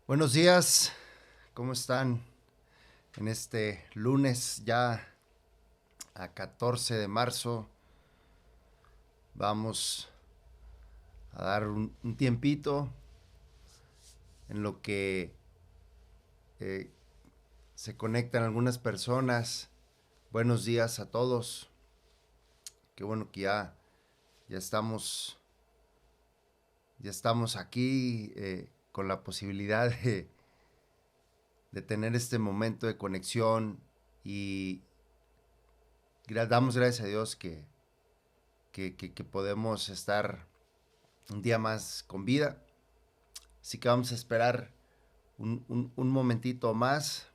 Buenos días, ¿cómo están? En este lunes ya a 14 de marzo vamos a dar un tiempito en lo que eh, se conectan algunas personas. Buenos días a todos. Qué bueno que ya estamos, ya estamos aquí con la posibilidad de tener este momento de conexión y damos gracias a Dios que podemos estar un día más con vida. Así que vamos a esperar un momentito más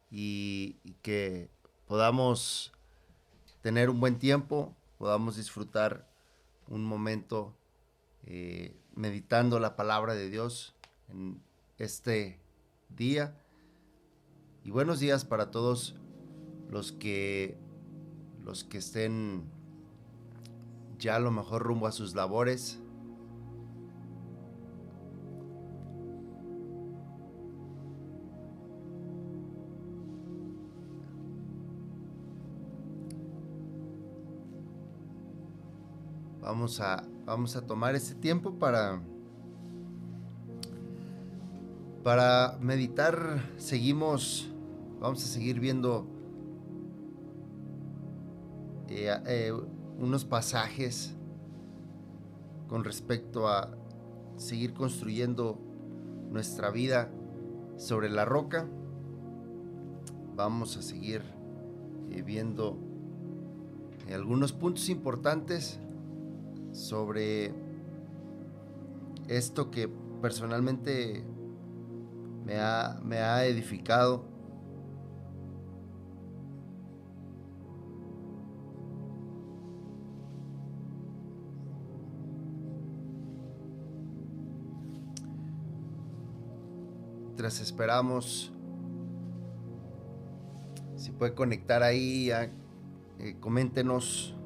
y que podamos tener un buen tiempo, podamos disfrutar un momento meditando la palabra de Dios en este día. Y buenos días para todos los que, los que estén ya a lo mejor rumbo a sus labores. Vamos a tomar este tiempo para meditar. Vamos a seguir viendo unos pasajes con respecto a seguir construyendo nuestra vida sobre la roca. Vamos a seguir viendo algunos puntos importantes sobre esto que personalmente me ha edificado. Mientras esperamos, si puede conectar ahí, coméntenos.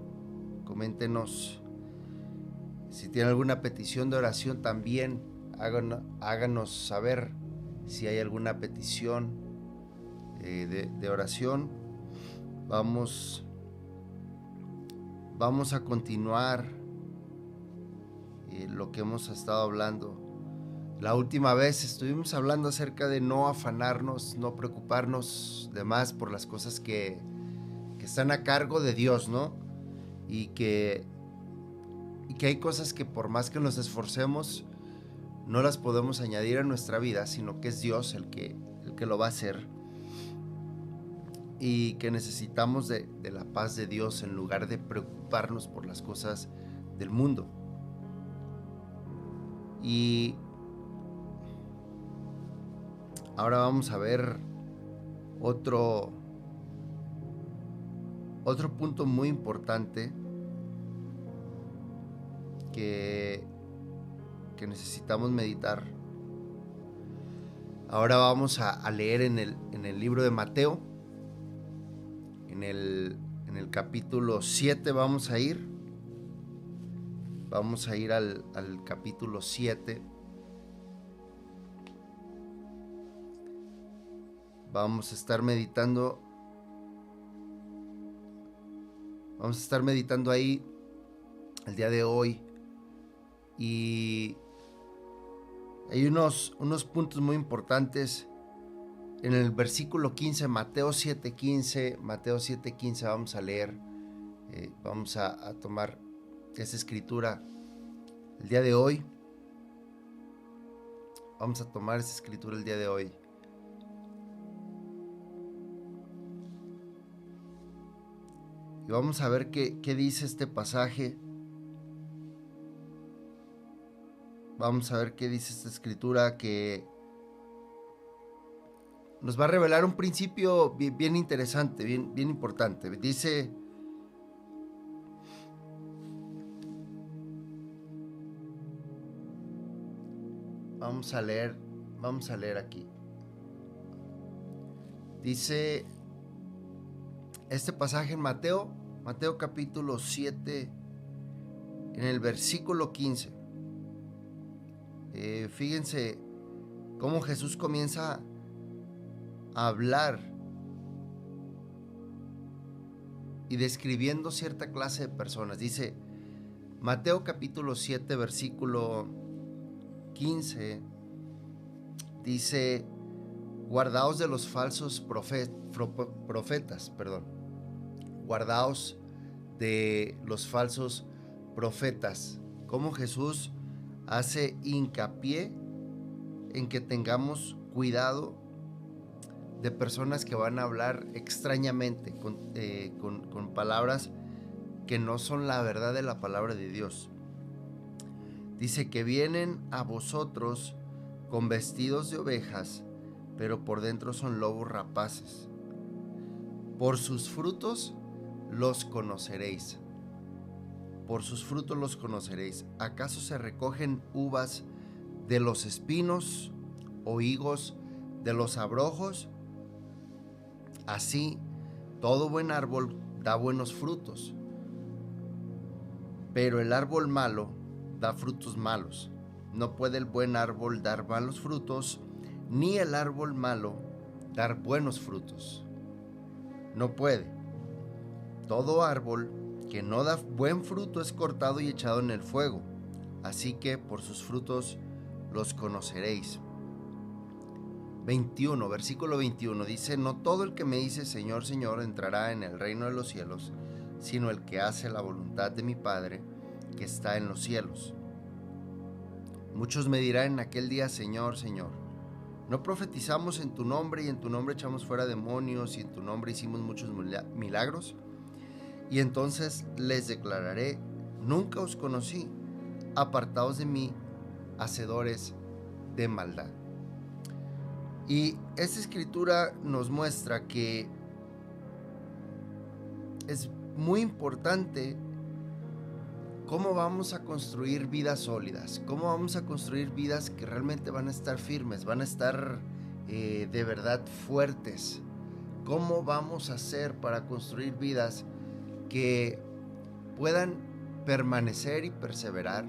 Si tiene alguna petición de oración también, háganos saber si hay alguna petición de oración. Vamos a continuar lo que hemos estado hablando. La última vez estuvimos hablando acerca de no afanarnos, no preocuparnos de más por las cosas que están a cargo de Dios, ¿no? Y que hay cosas que por más que nos esforcemos, no las podemos añadir a nuestra vida, sino que es Dios el que lo va a hacer. Y que necesitamos de la paz de Dios en lugar de preocuparnos por las cosas del mundo. Y ahora vamos a ver otro punto muy importante que necesitamos meditar. Ahora vamos a leer en el libro de Mateo, en el capítulo 7 vamos a ir. Vamos a ir al capítulo 7. Vamos a estar meditando ahí el día de hoy. Y hay unos puntos muy importantes. En el versículo 15, Mateo 7:15 vamos a leer. Vamos a tomar esa escritura el día de hoy. Vamos a tomar esa escritura el día de hoy. Y vamos a ver qué dice este pasaje. Vamos a ver qué dice esta escritura que nos va a revelar un principio bien interesante, bien importante. Dice: vamos a leer aquí. Dice este pasaje en Mateo capítulo 7, en el versículo 15. Fíjense cómo Jesús comienza a hablar y describiendo cierta clase de personas. Dice Mateo capítulo 7, versículo 15, dice: guardaos de los falsos profetas, guardaos de los falsos profetas. Como Jesús hace hincapié en que tengamos cuidado de personas que van a hablar extrañamente, con palabras que no son la verdad de la palabra de Dios. Dice que vienen a vosotros con vestidos de ovejas, pero por dentro son lobos rapaces. Por sus frutos los conoceréis. Por sus frutos los conoceréis. ¿Acaso se recogen uvas de los espinos o higos de los abrojos? Así, todo buen árbol da buenos frutos, pero el árbol malo da frutos malos. No puede el buen árbol dar malos frutos, ni el árbol malo dar buenos frutos. No puede. Todo árbol que no da buen fruto es cortado y echado en el fuego. Así que por sus frutos los conoceréis. 21, versículo 21 dice: no todo el que me dice Señor, Señor entrará en el reino de los cielos, sino el que hace la voluntad de mi Padre que está en los cielos. Muchos me dirán en aquel día: Señor, Señor, ¿no profetizamos en tu nombre y en tu nombre echamos fuera demonios y en tu nombre hicimos muchos milagros? Y entonces les declararé: nunca os conocí, apartaos de mí, hacedores de maldad. Y esta escritura nos muestra que es muy importante cómo vamos a construir vidas sólidas, cómo vamos a construir vidas que realmente van a estar firmes, van a estar de verdad fuertes. ¿Cómo vamos a hacer para construir vidas que puedan permanecer y perseverar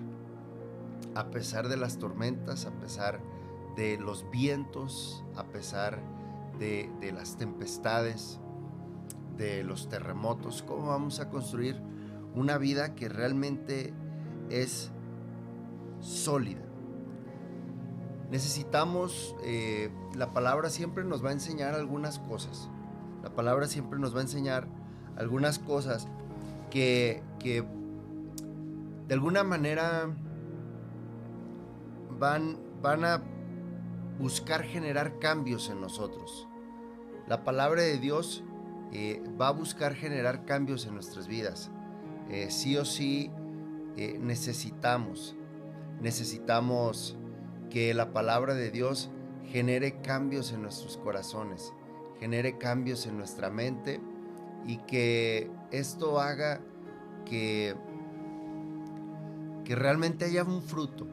a pesar de las tormentas, a pesar de los vientos, a pesar de las tempestades, de los terremotos? ¿Cómo vamos a construir una vida que realmente es sólida? Necesitamos, la palabra siempre nos va a enseñar algunas cosas. La palabra siempre nos va a enseñar algunas cosas que de alguna manera van a buscar generar cambios en nosotros. La palabra de Dios va a buscar generar cambios en nuestras vidas. Sí o sí necesitamos que la palabra de Dios genere cambios en nuestros corazones, genere cambios en nuestra mente, y que esto haga que realmente haya un fruto,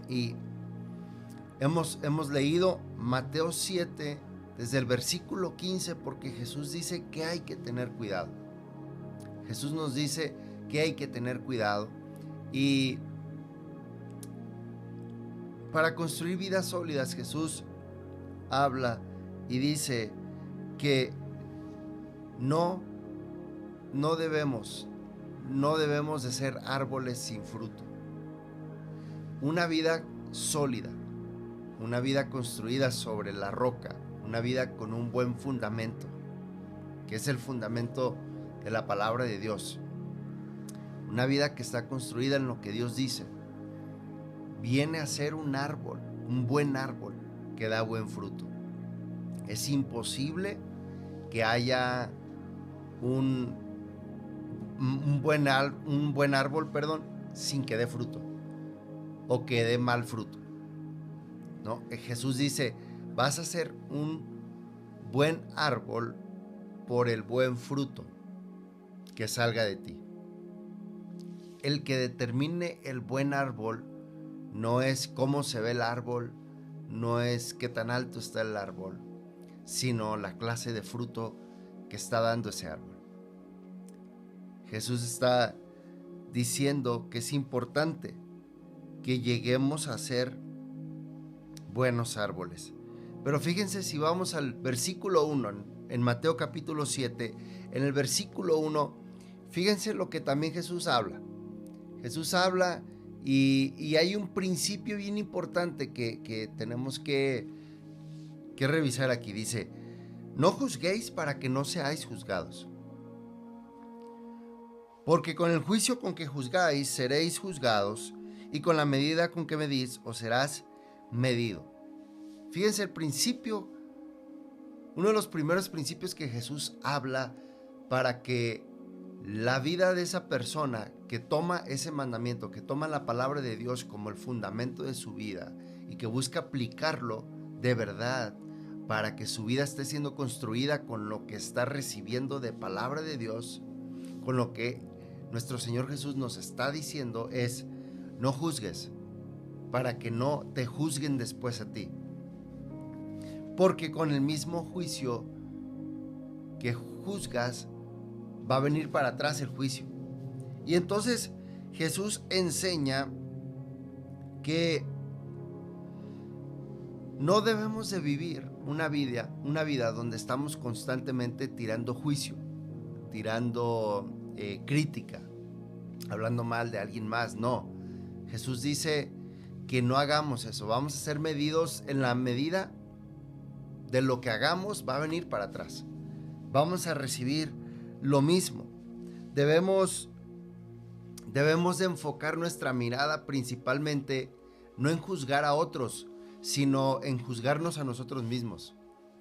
Y hemos leído Mateo 7 desde el versículo 15 porque Jesús dice que hay que tener cuidado. Jesús nos dice que hay que tener cuidado, y para construir vidas sólidas Jesús habla y dice que no debemos de ser árboles sin fruto. Una vida sólida, una vida construida sobre la roca, una vida con un buen fundamento, que es el fundamento de la palabra de Dios. Una vida que está construida en lo que Dios dice, viene a ser un árbol, un buen árbol que da buen fruto. Es imposible que haya un buen árbol, sin que dé fruto o que dé mal fruto, ¿no? Jesús dice: vas a ser un buen árbol por el buen fruto que salga de ti. El que determine el buen árbol no es cómo se ve el árbol, no es qué tan alto está el árbol, sino la clase de fruto que está dando ese árbol. Jesús está diciendo que es importante que lleguemos a ser buenos árboles. Pero fíjense, si vamos al versículo 1, en Mateo capítulo 7, en el versículo 1, fíjense lo que también Jesús habla. Jesús habla y hay un principio bien importante que tenemos que revisar aquí. Dice, no juzguéis para que no seáis juzgados. Porque con el juicio con que juzgáis seréis juzgados, y con la medida con que medís os serás medido. Fíjense el principio, uno de los primeros principios que Jesús habla para que la vida de esa persona que toma ese mandamiento, que toma la palabra de Dios como el fundamento de su vida y que busca aplicarlo de verdad para que su vida esté siendo construida con lo que está recibiendo de palabra de Dios, con lo que nuestro Señor Jesús nos está diciendo es, no juzgues para que no te juzguen después a ti. Porque con el mismo juicio que juzgas, va a venir para atrás el juicio. Y entonces Jesús enseña que no debemos de vivir una vida donde estamos constantemente tirando juicio, tirando crítica, hablando mal de alguien más. No, Jesús dice que no hagamos eso. Vamos a ser medidos en la medida de lo que hagamos, va a venir para atrás. Vamos a recibir lo mismo. Debemos de enfocar nuestra mirada principalmente no en juzgar a otros, sino en juzgarnos a nosotros mismos.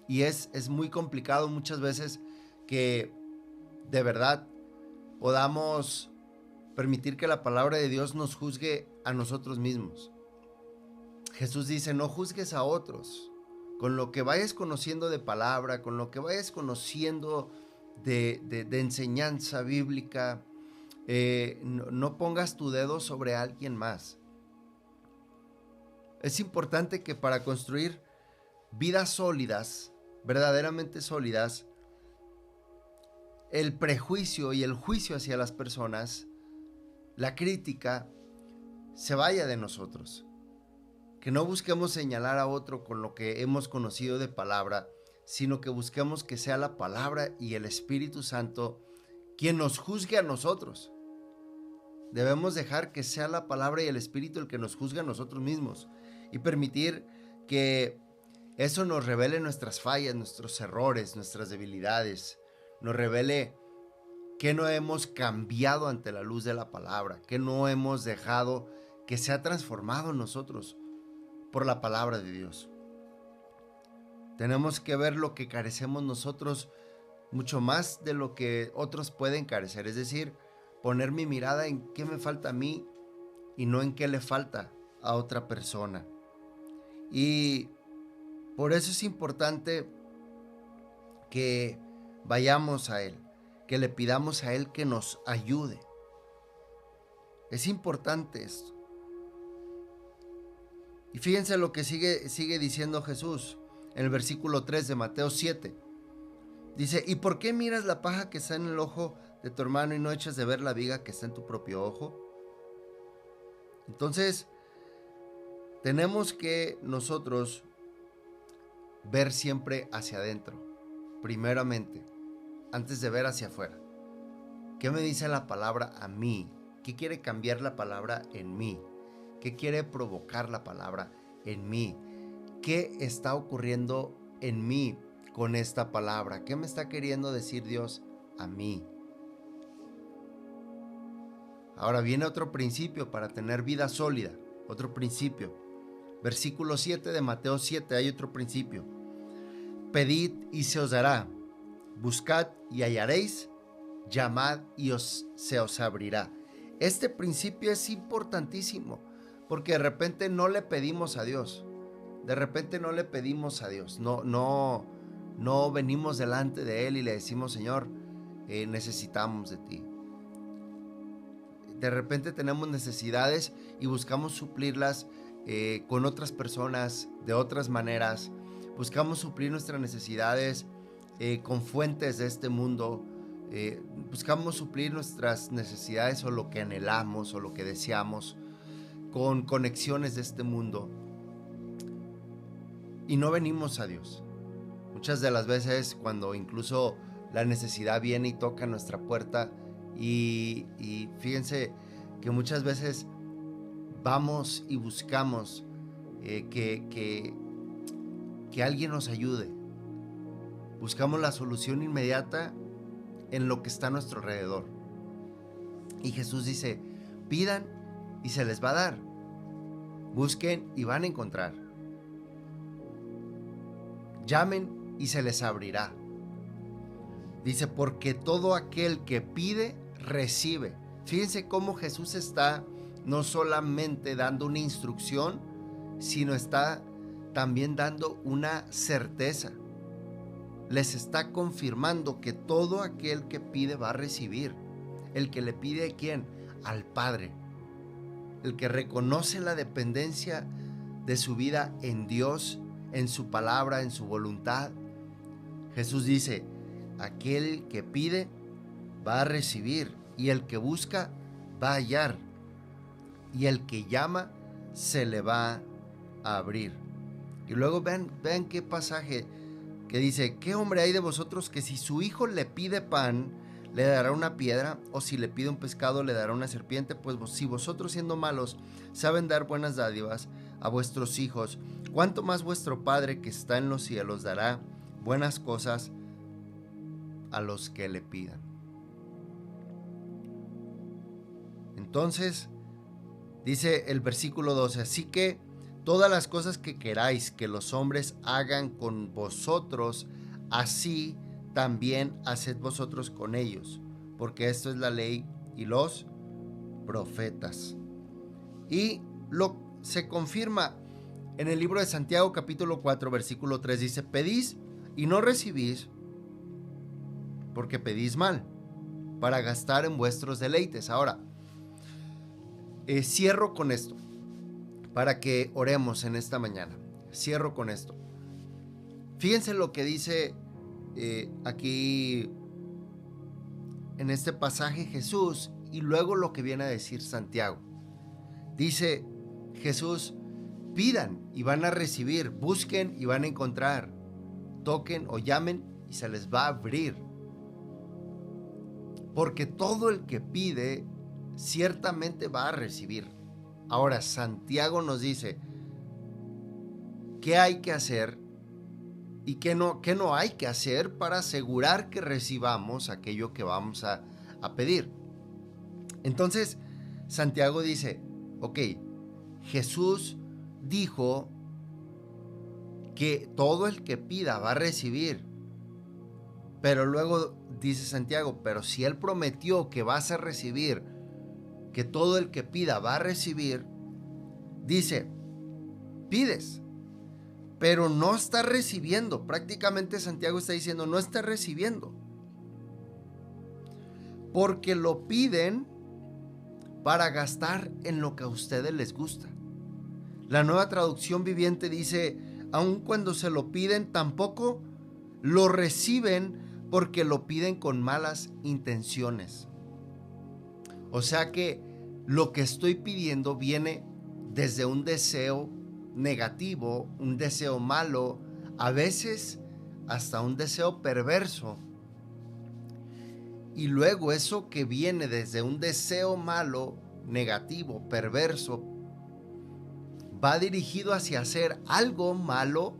Y es muy complicado muchas veces que de verdad podamos permitir que la palabra de Dios nos juzgue a nosotros mismos. Jesús dice, no juzgues a otros. Con lo que vayas conociendo de palabra, con lo que vayas conociendo de enseñanza bíblica, no pongas tu dedo sobre alguien más. Es importante que para construir vidas sólidas, verdaderamente sólidas, el prejuicio y el juicio hacia las personas, la crítica, se vaya de nosotros. Que no busquemos señalar a otro con lo que hemos conocido de palabra, sino que busquemos que sea la palabra y el Espíritu Santo quien nos juzgue a nosotros. Debemos dejar que sea la palabra y el Espíritu el que nos juzgue a nosotros mismos y permitir que eso nos revele nuestras fallas, nuestros errores, nuestras debilidades, nos revele que no hemos cambiado ante la luz de la palabra, que no hemos dejado que sea transformado en nosotros por la palabra de Dios. Tenemos que ver lo que carecemos nosotros mucho más de lo que otros pueden carecer, es decir, poner mi mirada en qué me falta a mí y no en qué le falta a otra persona. Y por eso es importante que vayamos a Él, que le pidamos a Él que nos ayude. Es importante esto. Y fíjense lo que sigue diciendo Jesús en el versículo 3 de Mateo 7. Dice, ¿y por qué miras la paja que está en el ojo de tu hermano y no echas de ver la viga que está en tu propio ojo? Entonces, tenemos que nosotros ver siempre hacia adentro, primeramente, antes de ver hacia afuera. ¿Qué me dice la palabra a mí? ¿Qué quiere cambiar la palabra en mí? ¿Qué quiere provocar la palabra en mí? ¿Qué está ocurriendo en mí con esta palabra? ¿Qué me está queriendo decir Dios a mí? Ahora viene otro principio para tener vida sólida, otro principio. Versículo 7 de Mateo 7, hay otro principio. Pedid y se os dará, buscad y hallaréis, llamad y se os abrirá. Este principio es importantísimo, porque de repente no le pedimos a Dios. No venimos delante de Él y le decimos, Señor, necesitamos de ti. De repente tenemos necesidades y buscamos suplirlas con otras personas, de otras maneras. Buscamos suplir nuestras necesidades con fuentes de este mundo. Buscamos suplir nuestras necesidades o lo que anhelamos o lo que deseamos con conexiones de este mundo y no venimos a Dios. Muchas de las veces cuando incluso la necesidad viene y toca nuestra puerta y fíjense que muchas veces vamos y buscamos que alguien nos ayude. Buscamos la solución inmediata en lo que está a nuestro alrededor. Y Jesús dice, pidan y se les va a dar. Busquen y van a encontrar. Llamen y se les abrirá. Dice, porque todo aquel que pide, recibe. Fíjense cómo Jesús está no solamente dando una instrucción, sino está también dando una certeza. Les está confirmando que todo aquel que pide va a recibir. El que le pide ¿a quién? Al Padre. El que reconoce la dependencia de su vida en Dios, en su palabra, en su voluntad. Jesús dice, aquel que pide va a recibir, y el que busca va a hallar, y el que llama se le va a abrir. Y luego vean qué pasaje que dice, ¿qué hombre hay de vosotros que si su hijo le pide pan, le dará una piedra? O si le pide un pescado, le dará una serpiente. Pues si vosotros siendo malos saben dar buenas dádivas a vuestros hijos, ¿cuánto más vuestro Padre que está en los cielos dará buenas cosas a los que le pidan? Entonces, dice el versículo 12, así que todas las cosas que queráis que los hombres hagan con vosotros, así también haced vosotros con ellos, porque esto es la ley y los profetas. Y se confirma en el libro de Santiago capítulo 4 versículo 3, dice, pedís y no recibís, porque pedís mal, para gastar en vuestros deleites. Ahora, cierro con esto, para que oremos en esta mañana. Cierro con esto. Fíjense lo que dice aquí en este pasaje Jesús, y luego lo que viene a decir Santiago. Dice Jesús, pidan y van a recibir, busquen y van a encontrar, toquen o llamen y se les va a abrir. Porque todo el que pide, ciertamente va a recibir. Ahora, Santiago nos dice qué hay que hacer y qué no hay que hacer para asegurar que recibamos aquello que vamos a pedir. Entonces, Santiago dice, ok, Jesús dijo que todo el que pida va a recibir. Pero luego dice Santiago, pero si Él prometió que vas a recibir, que todo el que pida va a recibir, dice, pides, pero no estás recibiendo. Prácticamente Santiago está diciendo, no estás recibiendo, porque lo piden para gastar en lo que a ustedes les gusta. La Nueva Traducción Viviente dice, aun cuando se lo piden, tampoco lo reciben porque lo piden con malas intenciones. O sea que lo que estoy pidiendo viene desde un deseo negativo, un deseo malo, a veces hasta un deseo perverso. Y luego eso que viene desde un deseo malo, negativo, perverso, va dirigido hacia hacer algo malo,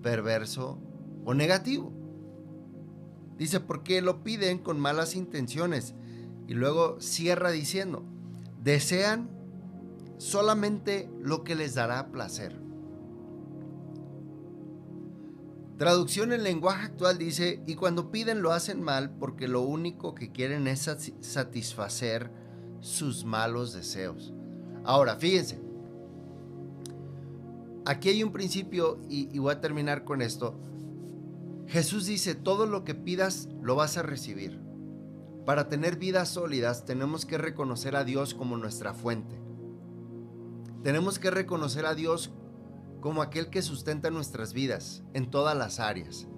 perverso o negativo. Dice, porque lo piden con malas intenciones. Y luego cierra diciendo, desean solamente lo que les dará placer. Traducción en lenguaje actual dice, y cuando piden lo hacen mal porque lo único que quieren es satisfacer sus malos deseos. Ahora, fíjense, aquí hay un principio y voy a terminar con esto. Jesús dice, todo lo que pidas lo vas a recibir. Para tener vidas sólidas tenemos que reconocer a Dios como nuestra fuente. Tenemos que reconocer a Dios como aquel que sustenta nuestras vidas en todas las áreas.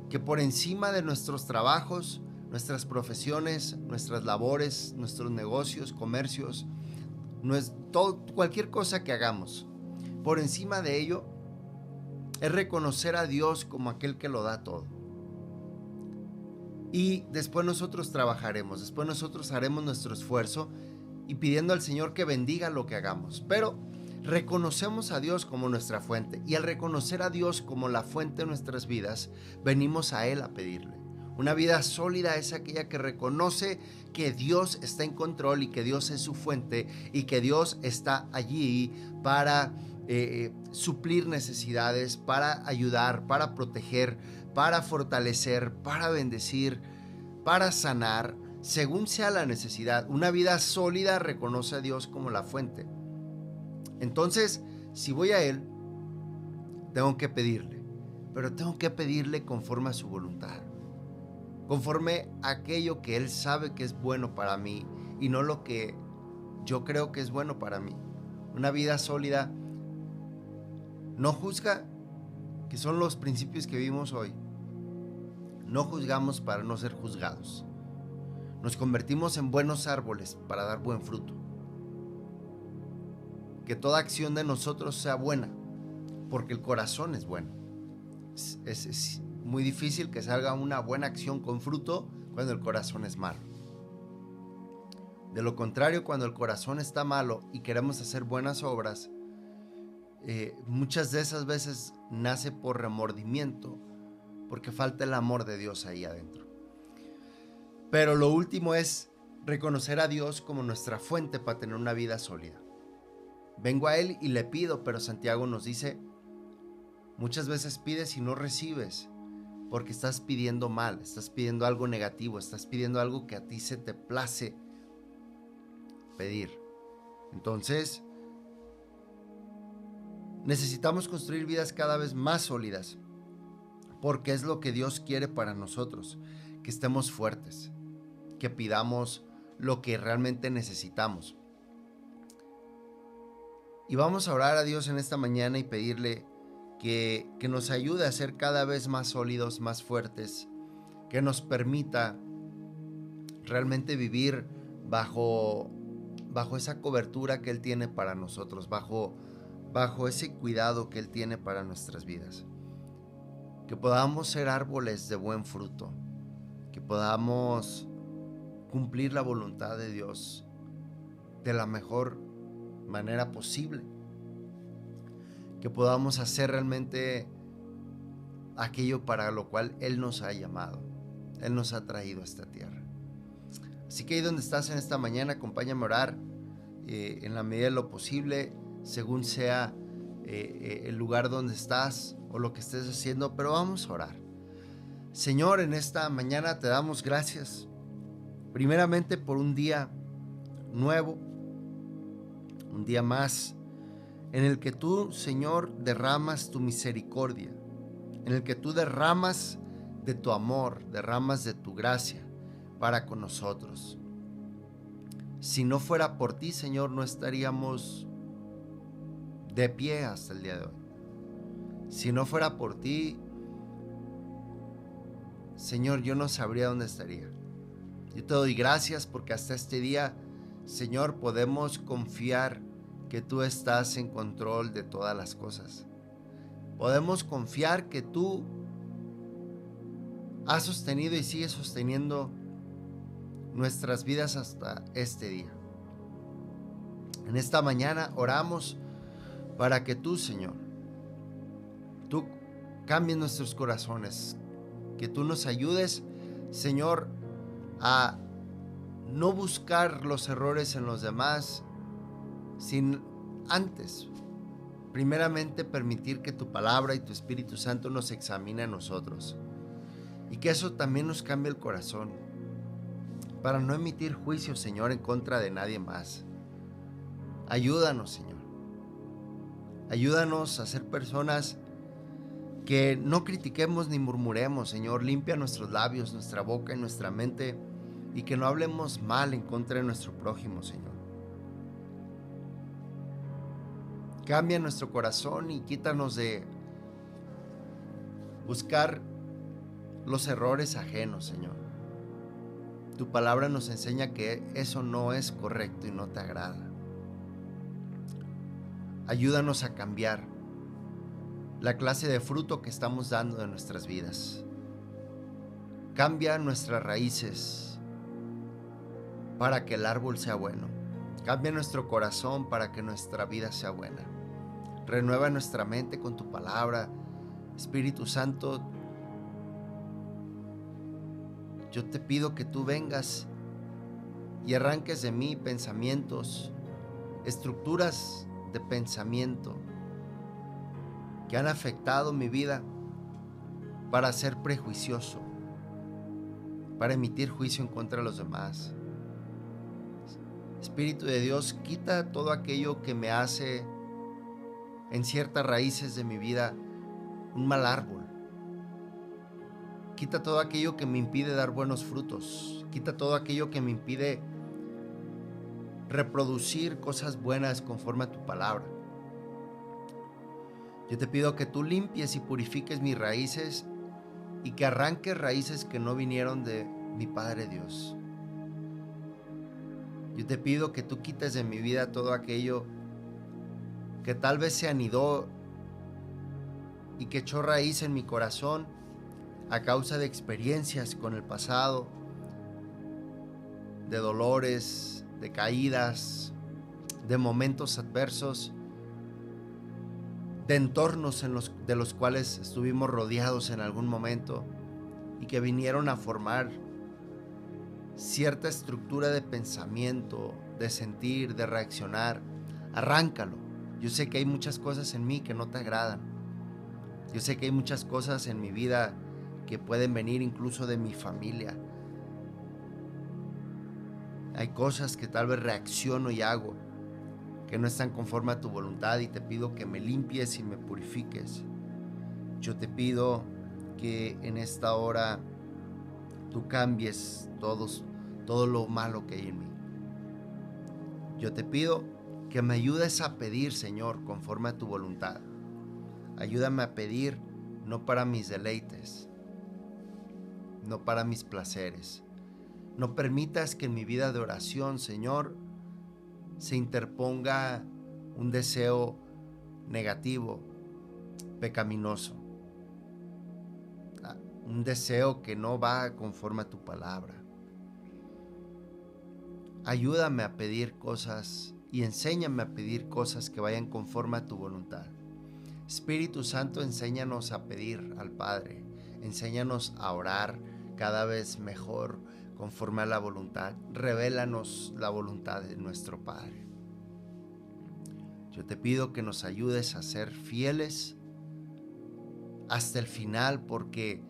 Que por encima de nuestros trabajos, nuestras profesiones, nuestras labores, nuestros negocios, comercios, no es todo, cualquier cosa que hagamos. Por encima de ello, es reconocer a Dios como aquel que lo da todo. Y después nosotros trabajaremos, después nosotros haremos nuestro esfuerzo y pidiendo al Señor que bendiga lo que hagamos. Pero reconocemos a Dios como nuestra fuente, y al reconocer a Dios como la fuente de nuestras vidas, venimos a Él a pedirle. Una vida sólida es aquella que reconoce que Dios está en control y que Dios es su fuente y que Dios está allí para suplir necesidades, para ayudar, para proteger, para fortalecer, para bendecir, para sanar, según sea la necesidad. Una vida sólida reconoce a Dios como la fuente. Entonces, si voy a Él, tengo que pedirle, pero tengo que pedirle conforme a su voluntad, conforme a aquello que Él sabe que es bueno para mí y no lo que yo creo que es bueno para mí. Una vida sólida no juzga, que son los principios que vimos hoy. No juzgamos para no ser juzgados. Nos convertimos en buenos árboles para dar buen fruto. Que toda acción de nosotros sea buena, porque el corazón es bueno. Es muy difícil que salga una buena acción con fruto cuando el corazón es malo. De lo contrario, cuando el corazón está malo y queremos hacer buenas obras, muchas de esas veces nace por remordimiento, porque falta el amor de Dios ahí adentro. Pero lo último es reconocer a Dios como nuestra fuente para tener una vida sólida. Vengo a Él y le pido, pero Santiago nos dice, muchas veces pides y no recibes, porque estás pidiendo mal, estás pidiendo algo negativo, estás pidiendo algo que a ti se te place pedir. Entonces, necesitamos construir vidas cada vez más sólidas, porque es lo que Dios quiere para nosotros, que estemos fuertes, que pidamos lo que realmente necesitamos. Y vamos a orar a Dios en esta mañana y pedirle que nos ayude a ser cada vez más sólidos, más fuertes, que nos permita realmente vivir bajo esa cobertura que Él tiene para nosotros, bajo ese cuidado que Él tiene para nuestras vidas. Que podamos ser árboles de buen fruto, que podamos cumplir la voluntad de Dios de la mejor manera posible, que podamos hacer realmente aquello para lo cual Él nos ha llamado, Él nos ha traído a esta tierra. Así que ahí donde estás en esta mañana, acompáñame a orar en la medida de lo posible, según sea el lugar donde estás o lo que estés haciendo, pero vamos a orar. Señor, en esta mañana te damos gracias, primeramente por un día nuevo, un día más en el que tú, Señor, derramas tu misericordia, en el que tú derramas de tu amor, derramas de tu gracia para con nosotros. Si no fuera por ti, Señor, no estaríamos de pie hasta el día de hoy. Si no fuera por ti, Señor, yo no sabría dónde estaría. Yo te doy gracias porque hasta este día, Señor, podemos confiar que tú estás en control de todas las cosas. Podemos confiar que tú has sostenido y sigues sosteniendo nuestras vidas hasta este día. En esta mañana oramos para que tú, Señor, tú cambies nuestros corazones, que tú nos ayudes, Señor, a no buscar los errores en los demás, sin antes, primeramente, permitir que tu palabra y tu Espíritu Santo nos examine a nosotros, y que eso también nos cambie el corazón, para no emitir juicio, Señor, en contra de nadie más. Ayúdanos, Señor. Ayúdanos a ser personas que no critiquemos ni murmuremos, Señor. Limpia nuestros labios, nuestra boca y nuestra mente, y que no hablemos mal en contra de nuestro prójimo, Señor. Cambia nuestro corazón y quítanos de buscar los errores ajenos, Señor. Tu palabra nos enseña que eso no es correcto y no te agrada. Ayúdanos a cambiar la clase de fruto que estamos dando en nuestras vidas. Cambia nuestras raíces para que el árbol sea bueno. Cambia nuestro corazón para que nuestra vida sea buena. Renueva nuestra mente con tu palabra. Espíritu Santo, yo te pido que tú vengas y arranques de mí pensamientos, estructuras de pensamiento que han afectado mi vida para ser prejuicioso, para emitir juicio en contra de los demás. Espíritu de Dios, quita todo aquello que me hace en ciertas raíces de mi vida un mal árbol. Quita todo aquello que me impide dar buenos frutos. Quita todo aquello que me impide reproducir cosas buenas conforme a tu palabra. Yo te pido que tú limpies y purifiques mis raíces y que arranques raíces que no vinieron de mi Padre Dios. Yo te pido que tú quites de mi vida todo aquello que tal vez se anidó y que echó raíz en mi corazón a causa de experiencias con el pasado, de dolores, de caídas, de momentos adversos, de entornos de los cuales estuvimos rodeados en algún momento y que vinieron a formar cierta estructura de pensamiento, de sentir, de reaccionar. Arráncalo. Yo sé que hay muchas cosas en mí que no te agradan. Yo sé que hay muchas cosas en mi vida que pueden venir incluso de mi familia. Hay cosas que tal vez reacciono y hago que no están conforme a tu voluntad y te pido que me limpies y me purifiques. Yo te pido que en esta hora tú cambies todo lo malo que hay en mí. Yo te pido que me ayudes a pedir, Señor, conforme a tu voluntad. Ayúdame a pedir no para mis deleites, no para mis placeres. No permitas que en mi vida de oración, Señor, se interponga un deseo negativo, pecaminoso, un deseo que no va conforme a tu palabra. Ayúdame a pedir cosas y enséñame a pedir cosas que vayan conforme a tu voluntad. Espíritu Santo, enséñanos a pedir al Padre, enséñanos a orar cada vez mejor conforme a la voluntad. Revélanos la voluntad de nuestro Padre. Yo te pido que nos ayudes a ser fieles hasta el final, porque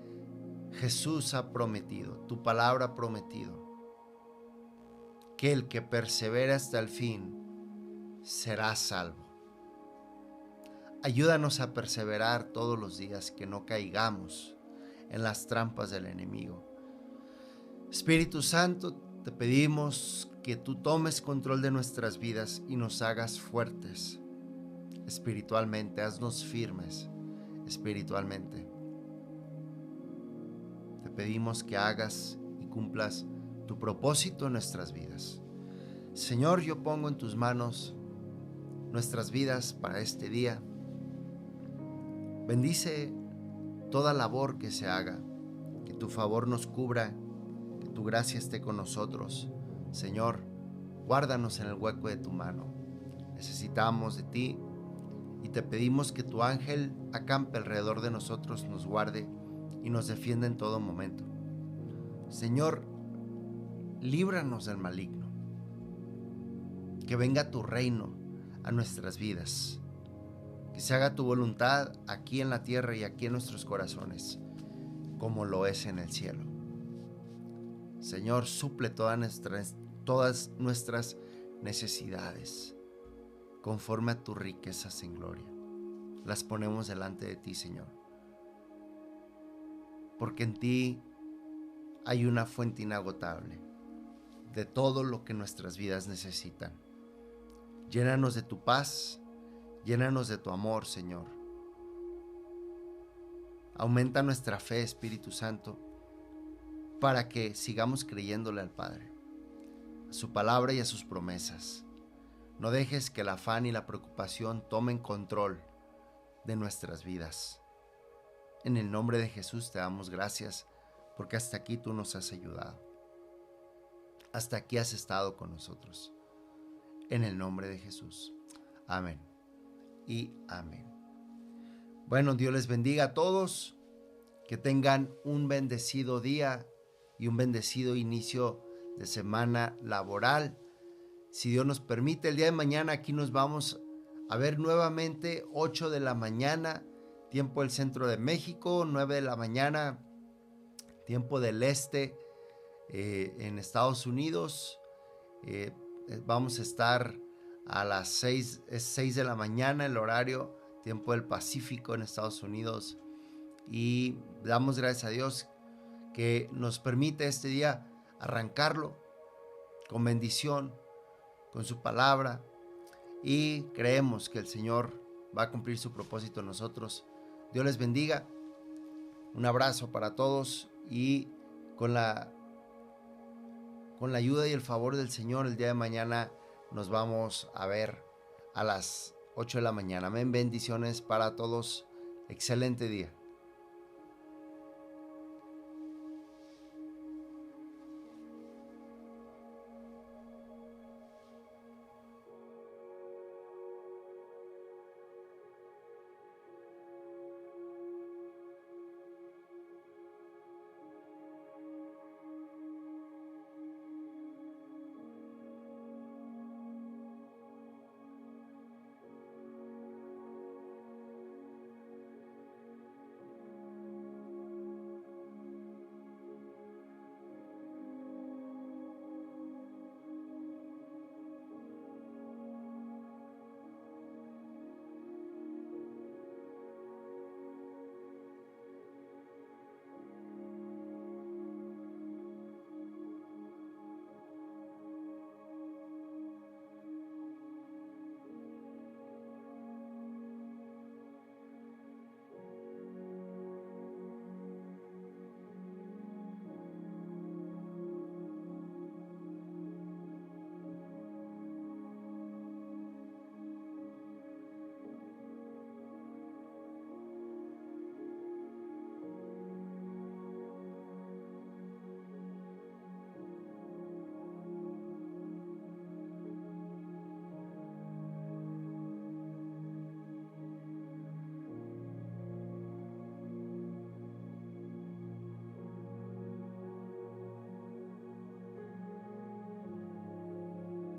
Jesús ha prometido, tu palabra ha prometido, que el que persevera hasta el fin será salvo. Ayúdanos a perseverar todos los días, que no caigamos en las trampas del enemigo. Espíritu Santo, te pedimos que tú tomes control de nuestras vidas y nos hagas fuertes espiritualmente, haznos firmes espiritualmente. Te pedimos que hagas y cumplas tu propósito en nuestras vidas. Señor, yo pongo en tus manos nuestras vidas para este día. Bendice toda labor que se haga, que tu favor nos cubra, que tu gracia esté con nosotros. Señor, guárdanos en el hueco de tu mano. Necesitamos de ti y te pedimos que tu ángel acampe alrededor de nosotros, nos guarde y nos defienda en todo momento. Señor, líbranos del maligno. Que venga tu reino a nuestras vidas. Que se haga tu voluntad aquí en la tierra y aquí en nuestros corazones, como lo es en el cielo. Señor, suple todas nuestras necesidades conforme a tus riquezas en gloria. Las ponemos delante de ti, Señor, porque en ti hay una fuente inagotable de todo lo que nuestras vidas necesitan. Llénanos de tu paz, llénanos de tu amor, Señor. Aumenta nuestra fe, Espíritu Santo, para que sigamos creyéndole al Padre, a su palabra y a sus promesas. No dejes que el afán y la preocupación tomen control de nuestras vidas. En el nombre de Jesús te damos gracias porque hasta aquí tú nos has ayudado. Hasta aquí has estado con nosotros. En el nombre de Jesús. Amén y amén. Bueno, Dios les bendiga a todos. Que tengan un bendecido día y un bendecido inicio de semana laboral. Si Dios nos permite, el día de mañana aquí nos vamos a ver nuevamente, 8 de la mañana, tiempo del centro de México, 9 de la mañana, tiempo del este en Estados Unidos. Vamos a estar a las 6 de la mañana, el horario, tiempo del Pacífico en Estados Unidos. Y damos gracias a Dios que nos permite este día arrancarlo con bendición, con su palabra, y creemos que el Señor va a cumplir su propósito en nosotros. Dios les bendiga. Un abrazo para todos y con la ayuda y el favor del Señor, el día de mañana nos vamos a ver a las 8 de la mañana. Amén. Bendiciones para todos. Excelente día.